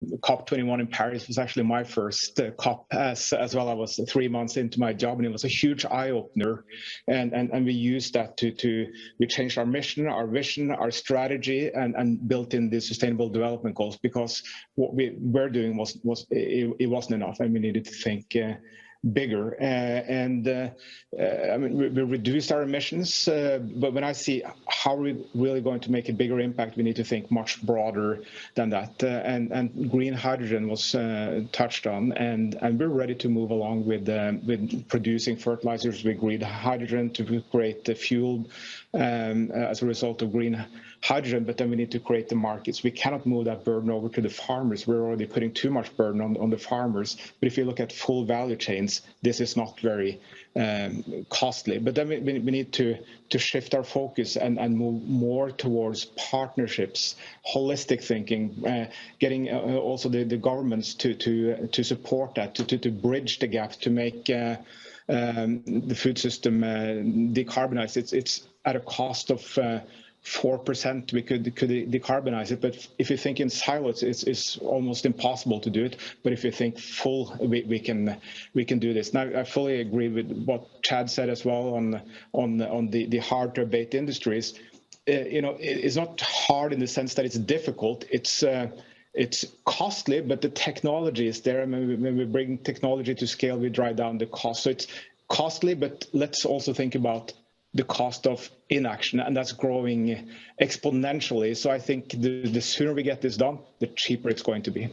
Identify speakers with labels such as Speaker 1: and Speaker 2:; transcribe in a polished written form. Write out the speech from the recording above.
Speaker 1: COP21 in Paris was actually my first COP as well. I was 3 months into my job, and it was a huge eye opener. And we used that we changed our mission, our vision, our strategy, and built in the sustainable development goals, because what we were doing it wasn't enough, and we needed to think bigger. I mean, we reduced our emissions, but when I see how we're really going to make a bigger impact, we need to think much broader than that. And green hydrogen was touched on, and we're ready to move along with producing fertilizers with green hydrogen to create the fuel as a result of green hydrogen. But then we need to create the markets. We cannot move that burden over to the farmers. We're already putting too much burden on the farmers. But if you look at full value chains, this is not very costly. But then we need to shift our focus and move more towards partnerships, holistic thinking, getting also the governments to support that, to bridge the gap, to make the food system decarbonize. It's at a cost of 4%. We could decarbonize it, but if you think in silos, it's almost impossible to do it. But if you think full, we can do this. Now, I fully agree with what Chad said as well on the hard to abate industries. It's not hard in the sense that it's difficult. It's costly, but the technology is there. And when we bring technology to scale, we drive down the cost. So it's costly, but let's also think about the cost of inaction, and that's growing exponentially. So I think the sooner we get this done, the cheaper it's going to be.